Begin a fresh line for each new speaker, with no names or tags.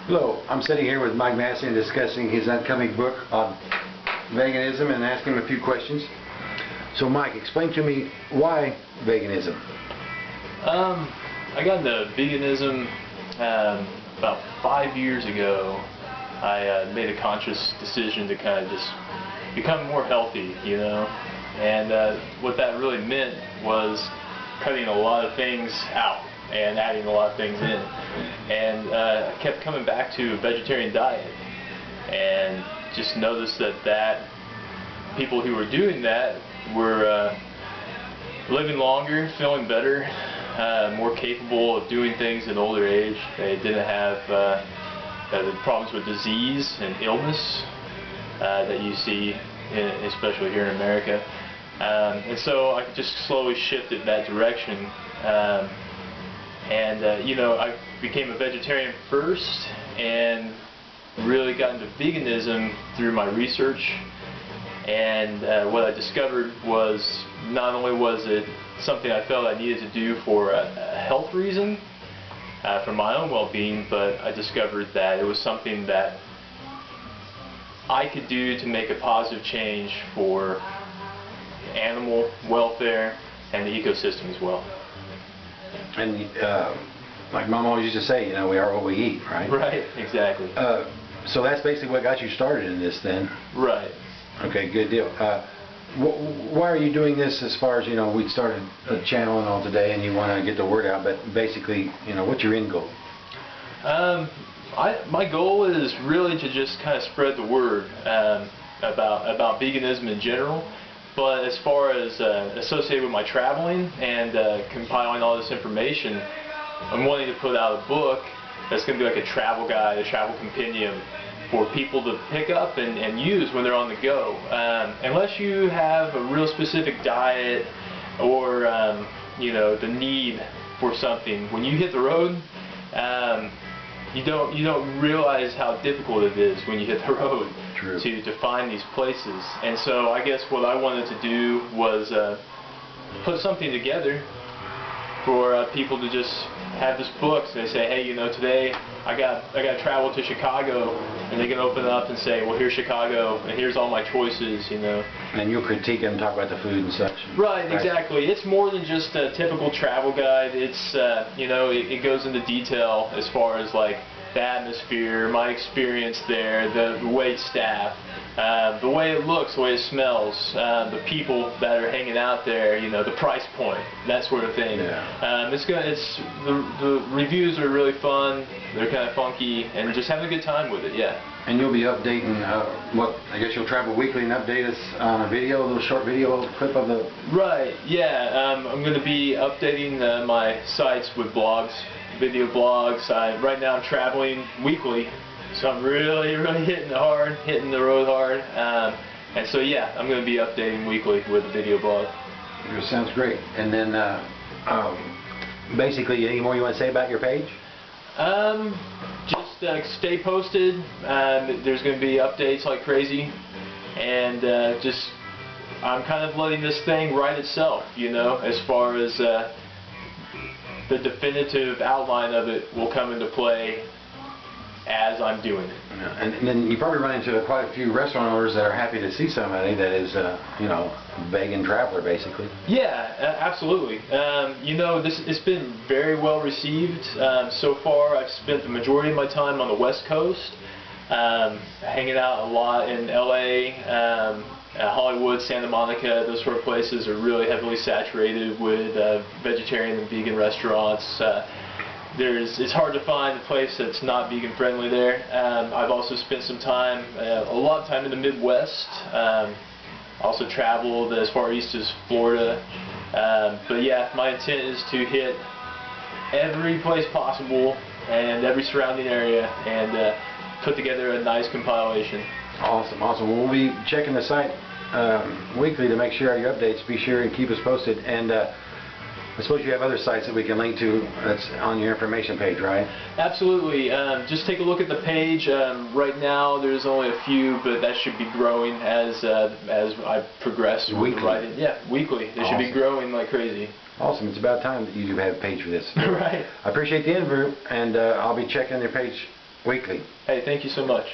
Hello, I'm sitting here with Mike Massion discussing his upcoming book on veganism and asking him a few questions. So Mike, explain to me why veganism?
I got into veganism about 5 years ago. I made a conscious decision to kind of just become more healthy, you know, and what that really meant was cutting a lot of things out and adding a lot of things in, and I kept coming back to a vegetarian diet and just noticed that people who were doing that were living longer, feeling better, more capable of doing things in older age. They didn't have the problems with disease and illness that you see, especially here in America. And so I just slowly shifted that direction. You know, I became a vegetarian first and really got into veganism through my research. And what I discovered was not only was it something I felt I needed to do for a health reason, for my own well-being, but I discovered that it was something that I could do to make a positive change for animal welfare and the ecosystem as well.
And like Mom always used to say, you know, we are what we eat, right?
Right, exactly.
So that's basically what got you started in this then?
Right.
Okay, good deal. Why are you doing this as far as, you know, we started a channel and all today and you want to get the word out, but basically, you know, what's your end goal?
My goal is really to just kind of spread the word about veganism in general. But as far as associated with my traveling and compiling all this information, I'm wanting to put out a book that's going to be like a travel guide, a travel compendium for people to pick up and use when they're on the go. Unless you have a real specific diet or you know, the need for something, when you hit the road, you don't realize how difficult it is when you hit the road to find these places. And so I guess what I wanted to do was put something together for people to just have this book. So they say, hey, you know, today I got to travel to Chicago, and they can open it up and say, well, here's Chicago, and here's all my choices, you know. And
you'll critique them, talk about the food and such.
Right, exactly. It's more than just a typical travel guide. It's you know, it goes into detail as far as like the atmosphere, my experience there, the wait staff, the way it looks, the way it smells, the people that are hanging out there, you know, the price point, that sort of thing.
Yeah.
The reviews are really fun. They're kind of funky, and just having a good time with it. Yeah.
And you'll be updating what I guess you'll travel weekly and update us on a video, a little short video clip of the.
Right. Yeah. I'm going to be updating my sites with blogs. Video blogs. Right now I'm traveling weekly, so I'm really hitting the road hard, and so yeah, I'm going to be updating weekly with a video blog.
It sounds great. And then basically, any more you want to say about your page?
Just stay posted. There's going to be updates like crazy, and just I'm kind of letting this thing write itself, you know, as far as the definitive outline of it will come into play as I'm doing it.
Yeah. And then you probably run into quite a few restaurant owners that are happy to see somebody that is, you know, vegan traveler, basically.
Yeah, absolutely. You know, it's been very well received so far. I've spent the majority of my time on the West Coast, hanging out a lot in LA. Hollywood, Santa Monica, those sort of places are really heavily saturated with vegetarian and vegan restaurants. It's hard to find a place that's not vegan friendly there. I've also spent some time, a lot of time in the Midwest. Also traveled as far east as Florida. But yeah, my intent is to hit every place possible and every surrounding area and put together a nice compilation.
Awesome, awesome. We'll be checking the site weekly to make sure your updates. Be sure and keep us posted. And I suppose you have other sites that we can link to that's on your information page, right?
Absolutely. Just take a look at the page. Right now there's only a few, but that should be growing as I progress with the writing. Yeah, weekly. It should be growing like crazy.
Awesome. It's about time that you have a page for this.
Right.
I appreciate the interview, and I'll be checking your page weekly.
Hey, thank you so much.